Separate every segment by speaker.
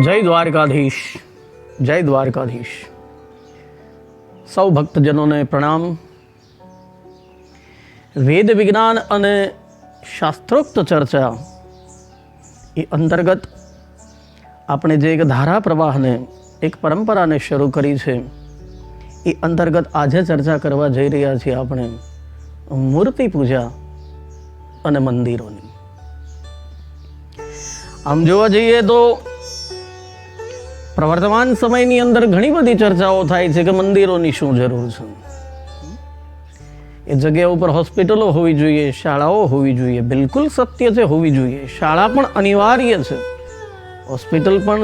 Speaker 1: જય દ્વારકાધીશ, જય દ્વારકાધીશ. સૌ ભક્તજનોને પ્રણામ. વેદ વિજ્ઞાન અને શાસ્ત્રોક્ત ચર્ચા એ અંતર્ગત આપણે જે એક ધારા પ્રવાહને, એક પરંપરાને શરૂ કરી છે, એ અંતર્ગત આજે ચર્ચા કરવા જઈ રહ્યા છીએ આપણે મૂર્તિ પૂજા અને મંદિરોની. આમ જોવા જઈએ તો પ્રવર્તમાન સમયની અંદર ઘણી બધી ચર્ચાઓ થાય છે કે મંદિરોની શું જરૂર છે. એ જગ્યા ઉપર હોસ્પિટલો હોવી જોઈએ, શાળાઓ હોવી જોઈએ. બિલકુલ સત્ય છે, હોવી જોઈએ. શાળા પણ અનિવાર્ય છે, હોસ્પિટલ પણ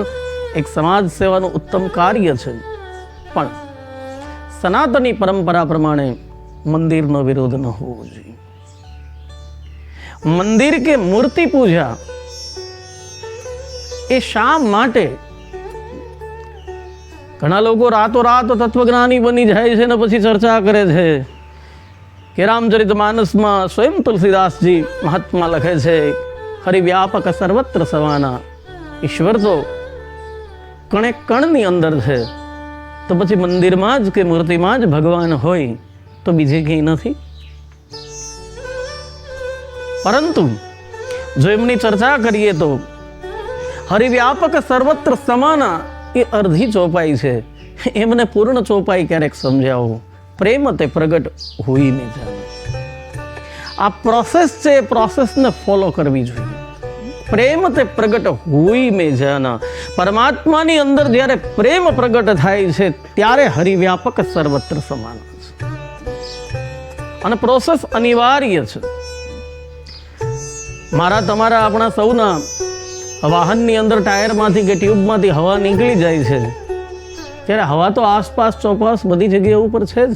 Speaker 1: એક સમાજ સેવાનું ઉત્તમ કાર્ય છે. પણ સનાતની પરંપરા પ્રમાણે મંદિરનો વિરોધ ન હોવો જોઈએ. મંદિર કે મૂર્તિ પૂજા એ શા માટે? ઘણા લોકો રાતોરાત તત્વજ્ઞાની બની જાય છે ને પછી ચર્ચા કરે છે કે રામચરિતમાનસમાં સ્વયં તુલસીદાસજી મહાત્મા લખે છે, હરિવ્યાપક સર્વત્ર સમાના. ઈશ્વર તો કણે કણની અંદર છે, તો પછી મંદિરમાં જ કે મૂર્તિમાં જ ભગવાન હોય તો બીજે ક્યાંય નથી. પરંતુ જો એમની ચર્ચા કરીએ તો હરિવ્યાપક સર્વત્ર સમાના એ અર્ધી ચોપાઈ છે. એમને પૂર્ણ ચોપાઈ ક્યારેક સમજાવો. પ્રેમ તે પ્રગટ હોઈ નહીં જાણે. આ પ્રોસેસ છે, એ પ્રોસેસને ફોલો કરવી જોઈએ. પ્રેમ તે પ્રગટ હોઈ મેં જાના. પરમાત્માની અંદર જ્યારે પ્રેમ પ્રગટ થાય છે ત્યારે હરિવ્યાપક સર્વત્ર સમાન છે. અને પ્રોસેસ અનિવાર્ય છે. મારા તમારા આપણા સૌના વાહનની અંદર ટાયરમાંથી કે ટ્યુબમાંથી હવા નીકળી જાય છે ત્યારે હવા તો આસપાસ ચોપાસ બધી જગ્યા ઉપર છે જ.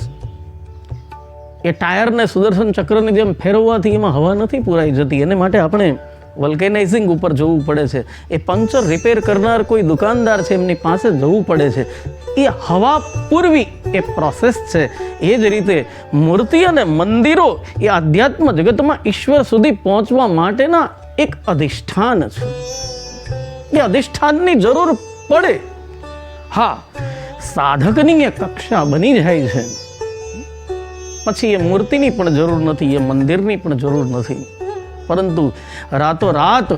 Speaker 1: એ ટાયરને સુદર્શન ચક્રની જેમ ફેરવવાથી એમાં હવા નથી પુરાઈ જતી. એને માટે આપણે વલ્કેનાઇઝિંગ ઉપર જવું પડે છે. એ પંચર રિપેર કરનાર કોઈ દુકાનદાર છે, એમની પાસે જવું પડે છે. એ હવા પૂરવી એ પ્રોસેસ છે. એ જ રીતે મૂર્તિ અને મંદિરો એ આધ્યાત્મ જગતમાં ઈશ્વર સુધી પહોંચવા માટેના એક અધિષ્ઠાન છે. એ અધિષ્ઠાનની જરૂર પડે. હા, સાધકની એ કક્ષા બની જાય છે પછી એ મૂર્તિની પણ જરૂર નથી, એ મંદિરની પણ જરૂર નથી. પરંતુ રાતોરાત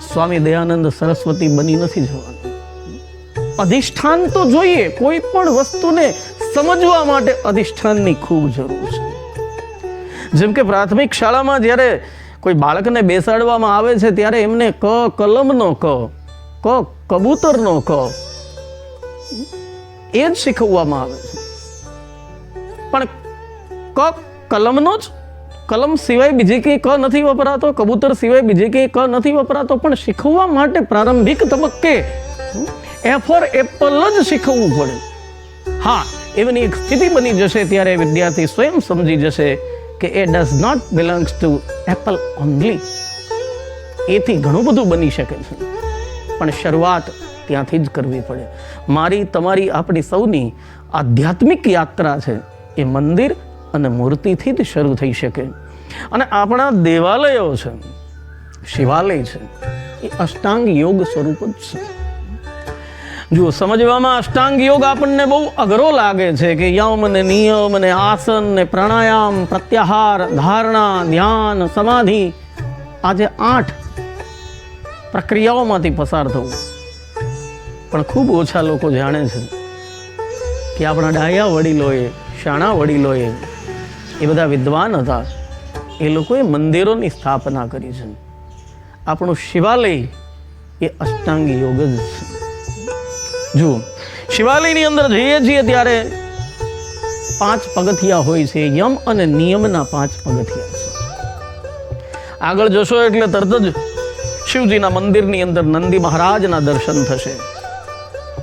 Speaker 1: સ્વામી દયાનંદ સરસ્વતી બની નથી જવાનું. અધિષ્ઠાન તો જોઈએ. કોઈ પણ વસ્તુને સમજવા માટે અધિષ્ઠાનની ખૂબ જરૂર છે. જેમ કે પ્રાથમિક શાળામાં જ્યારે કોઈ બાળકને બેસાડવામાં આવે છે ત્યારે એમને ક કલમનો ક કબૂતરનો ક એ જ શીખવવામાં આવે છે. પણ ક કલમનો જ, કલમ સિવાય બીજી કંઈ ક નથી વપરાતો, કબૂતર સિવાય બીજી કંઈ ક નથી વપરાતો. પણ શીખવવા માટે પ્રારંભિક તબક્કે એ ફોર એપલ જ શીખવવું પડે. હા, એવી એક સ્થિતિ બની જશે ત્યારે વિદ્યાર્થી સ્વયં સમજી જશે કે એ does not belongs to apple only. એથી ઘણું બધું બની શકે છે, પણ શરૂઆત ત્યાંથી જ કરવી પડે. મારી, તમારી, આપણી સૌની આધ્યાત્મિક યાત્રા છે એ મંદિર અને મૂર્તિથી જ શરૂ થઈ શકે. અને આપણા દેવાલયો છે, શિવાલય છે, એ અષ્ટાંગ યોગ સ્વરૂપ જ છે. જુઓ, સમજવામાં અષ્ટાંગ યોગ આપણને બહુ અઘરો લાગે છે કે યમ ને નિયમ ને આસન ને પ્રાણાયામ, પ્રત્યાહાર, ધારણા, ધ્યાન, સમાધિ, આજે 8 પ્રક્રિયાઓમાંથી પસાર થવું. પણ ખૂબ ઓછા લોકો જાણે છે કે આપણા ડાયા વડીલોએ, શાણા વડીલોએ, એ બધા વિદ્વાન હતા. એ લોકોએ મંદિરોની સ્થાપના કરી છે. આપણું શિવાલય એ અષ્ટાંગ યોગ જ છે. જુઓ, શિવાલયની અંદર જઈએ છીએ ત્યારે 5 પગથિયા હોય છે. યમ અને નિયમના 5 પગથિયા છે. આગળ જશો એટલે તરત જ શિવજીના મંદિરની અંદર નંદી મહારાજના દર્શન થશે.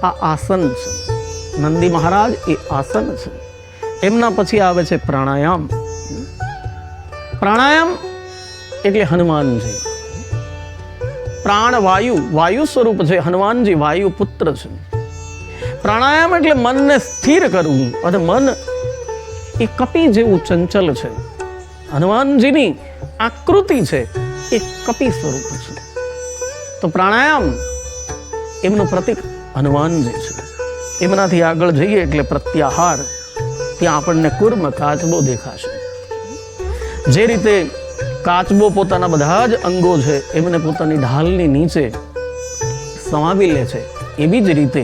Speaker 1: આ આસન છે. નંદી મહારાજ એ આસન છે. એમના પછી આવે છે પ્રાણાયામ. પ્રાણાયામ એટલે હનુમાનજી. પ્રાણ વાયુ, વાયુ સ્વરૂપ છે હનુમાનજી, વાયુ પુત્ર છે. પ્રાણાયામ એટલે મનને સ્થિર કરવું. અને મન એ કપી જેવું ચંચલ છે. હનુમાનજીની આકૃતિ છે એ કપી સ્વરૂપ છે. તો તો પ્રાણાયામ એમનું પ્રતિક હનુમાનજી છે. એમનાથી આગળ જઈએ એટલે પ્રત્યાહાર, ત્યાં આપણને કુર્મ કાચબો દેખાશે. જે રીતે કાચબો પોતાના બધા જ અંગો છે એમને પોતાની ઢાલની નીચે સમાવી લે છે, એવી જ રીતે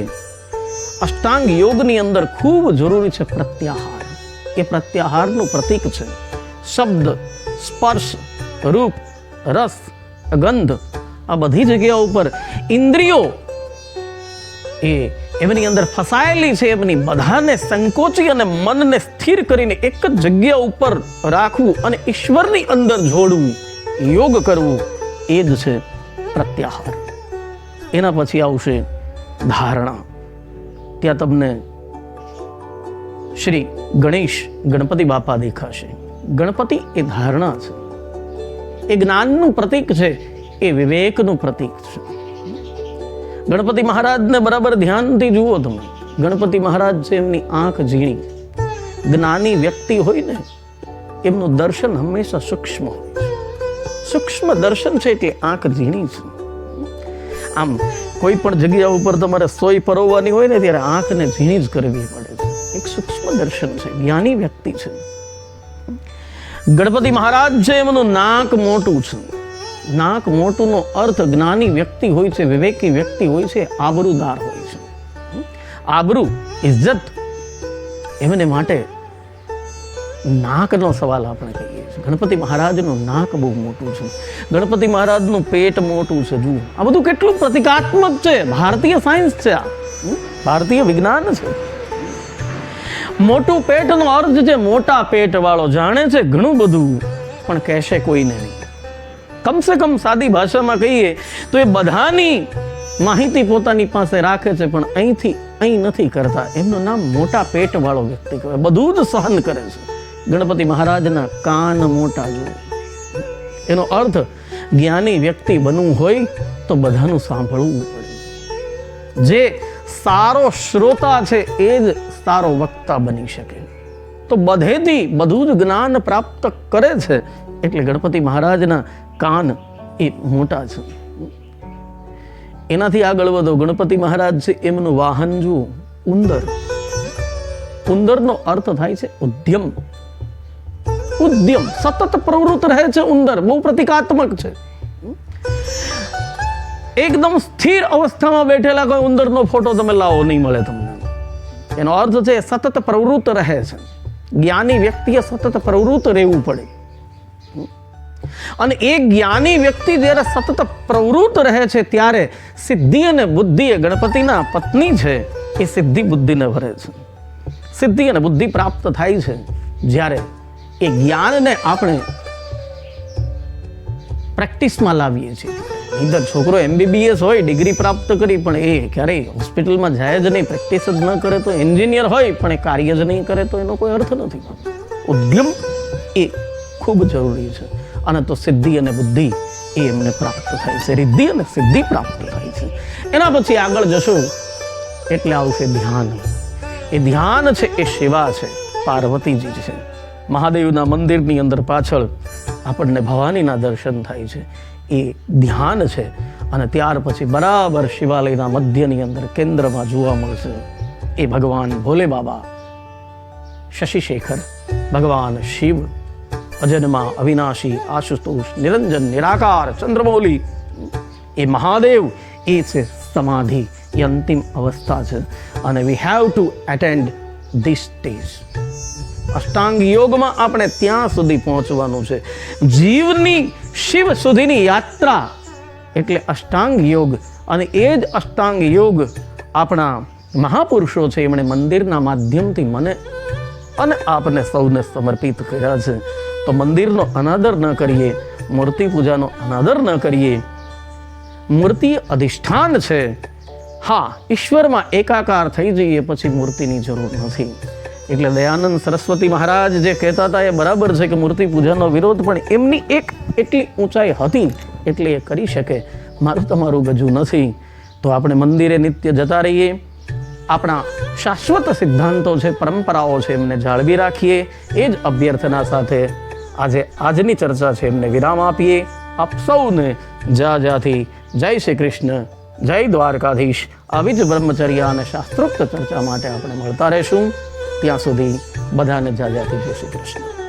Speaker 1: અષ્ટાંગ યોગની અંદર ખૂબ જરૂરી છે પ્રત્યાહાર. એ પ્રત્યાહારનું પ્રતીક છે. શબ્દ, સ્પર્શ, રૂપ, રસ, ગંધ, આ બધી જગ્યાઓ ઉપર ઇન્દ્રિયો એમની અંદર ફસાયેલી છે. એમની બધાને સંકોચી અને મનને સ્થિર કરીને એક જ જગ્યા ઉપર રાખવું અને ઈશ્વરની અંદર જોડવું, યોગ કરવું, એ જ છે પ્રત્યાહાર. એના પછી આવશે ધારણા. ત્યાં તમને શ્રી ગણેશ ગણપતિ બાપા દેખાશે. ગણપતિ એ ધારણા છે, એ જ્ઞાનનું પ્રતીક છે, એ વિવેકનું પ્રતીક છે. ગણપતિ મહારાજને બરાબર ધ્યાનથી જુઓ તમે. ગણપતિ મહારાજ છે, એમની આંખ ઝીણી. જ્ઞાની વ્યક્તિ હોય ને એમનું દર્શન હંમેશા સૂક્ષ્મ હોય છે. સૂક્ષ્મ દર્શન છે એટલે આંખ ઝીણી છે. આમ કોઈ પણ જગ્યા ઉપર તમારે સોય પરોવવાની હોય ને ત્યારે આંખને ઝીણી જ કરવી પડે છે. એક સૂક્ષ્મ દર્શન છે, જ્ઞાની વ્યક્તિ છે. ગણપતિ મહારાજ છે, એમનું નાક મોટું છે. નાક મોટુંનો અર્થ જ્ઞાની વ્યક્તિ હોય છે, વિવેકી વ્યક્તિ હોય છે, આબરૂદાર હોય છે. આબરૂ, ઇજ્જત, એમને માટે નાકનો સવાલ આપણે કહીએ છીએ. ગણપતિ મહારાજનું નાક બહુ મોટું છે. ગણપતિ મહારાજનું પેટ મોટું છે. જુઓ, આ બધું કેટલું પ્રતિકાત્મક છે. ભારતીય સાયન્સ છે, આ ભારતીય વિજ્ઞાન છે. મોટું પેટનો અર્થ છે મોટા પેટ વાળો. જાણે છે ઘણું બધું પણ કહેશે કોઈને નહીં. કમસે કમ સાદી ભાષામાં કહીએ તો એ બધાની માહિતી પોતાની પાસે રાખે છે પણ અહીંથી અહીં નથી કરતા. એમનું નામ મોટા પેટ વાળો વ્યક્તિ કહેવાય. બધું જ સહન કરે છે. ગણપતિ મહારાજના કાન મોટા જુઓ. એનો અર્થ જ્ઞાની વ્યક્તિ બનવું હોય તો બધાનું સાંભળવું પડે. જે સારો શ્રોતા છે એ જ સારો વક્તા બની શકે. તો બધેથી બધું જ જ્ઞાન પ્રાપ્ત કરે છે. એટલે ગણપતિ મહારાજના કાન એ મોટા છે. એનાથી આગળ વધો. ગણપતિ મહારાજ છે, એમનું વાહન જુઓ, ઉંદર. ઉંદરનો અર્થ થાય છે ઉદ્યમ. ઉદ્યમ, સતત પ્રવૃત્ત રહે છે ઉંદર. બહુ પ્રતિકાત્મક છે. એકદમ સ્થિર અવસ્થામાં બેઠેલા કોઈ ઉંદરનો ફોટો તમે લાવો, નહીં મળે તમને. એનો અર્થ છે સતત પ્રવૃત્ત રહે છે. જ્ઞાની વ્યક્તિએ સતત પ્રવૃત્ત રહેવું પડે. અને એ જ્ઞાની વ્યક્તિ જ્યારે સતત પ્રવૃત્ત રહે છે ત્યારે સિદ્ધિ અને બુદ્ધિ, એ ગણપતિના પત્ની છે, એ સિદ્ધિ બુદ્ધિને ભરે છે. સિદ્ધિ અને બુદ્ધિ પ્રાપ્ત થાય છે જ્યારે એ જ્ઞાનને આપણે પ્રેક્ટિસમાં લાવીએ છીએ. નહીંતર છોકરો MBBS હોય, ડિગ્રી પ્રાપ્ત કરી, પણ એ ક્યારેય હોસ્પિટલમાં જાય જ નહીં, પ્રેક્ટિસ જ ન કરે, તો એન્જિનિયર હોય પણ એ કાર્ય જ નહીં કરે, તો એનો કોઈ અર્થ નથી. ઉદ્યમ એ ખૂબ જરૂરી છે. અને તો સિદ્ધિ અને બુદ્ધિ એ એમને પ્રાપ્ત થાય છે. રિદ્ધિ અને સિદ્ધિ પ્રાપ્ત થાય છે. એના પછી આગળ જશો એટલે આવશે ધ્યાન. એ ધ્યાન છે, એ શિવા છે, પાર્વતીજી છે. મહાદેવના મંદિરની અંદર પાછળ આપણને ભવાનીના દર્શન થાય છે. એ ધ્યાન છે. અને ત્યાર પછી બરાબર શિવાલયના મધ્યની અંદર કેન્દ્રમાં જોવા મળશે એ ભગવાન ભોલે બાબા, શશિશેખર, ભગવાન શિવ, અજન્મા, અવિનાશી, આશુતોષ, નિરંજન, નિરાકાર, ચંદ્રમૌલી. એ મહાદેવ એ છે સમાધિ, એ અંતિમ અવસ્થા છે. અને we have to attend this stage. Ashtanga યોગમાં આપણે ત્યાં સુધી પહોંચવાનું છે. જીવની શિવ સુધીની યાત્રા એટલે અષ્ટાંગ યોગ. અને એ જ અષ્ટાંગ યોગ આપણા મહાપુરુષો છે, એમણે મંદિરના માધ્યમથી મને અને આપને સૌને સમર્પિત કર્યા છે. તો મંદિરનો અનાદર ન કરીએ, મૂર્તિ પૂજાનો અનાદર ન કરીએ. મૂર્તિ અધિષ્ઠાન છે. હા, ઈશ્વરમાં એકાકાર થઈ જઈએ પછી મૂર્તિની જરૂર નથી. એટલે દયાનંદ સરસ્વતી મહારાજ જે કહેતા હતા એ બરાબર છે કે મૂર્તિ પૂજાનો વિરોધ, પણ એમની એક એટલી ઊંચાઈ હતી એટલે એ કરી શકે. મારું તમારું ગજુ નથી. તો આપણે મંદિરે નિત્ય જતા રહીએ. આપણા શાશ્વત સિદ્ધાંતો છે, પરંપરાઓ છે, એમને જાળવી રાખીએ. એ જ અભ્યર્થના સાથે આજની ચર્ચા છે એમને વિરામ આપીએ. આપ સૌને જ્યાંથી જય શ્રી કૃષ્ણ, જય દ્વારકાધીશ. આવી જ બ્રહ્મચર્ય અને શાસ્ત્રોક્ત ચર્ચા માટે આપણે મળતા રહીશું. ત્યાં સુધી બધાને જાજાથી જય શ્રી કૃષ્ણ.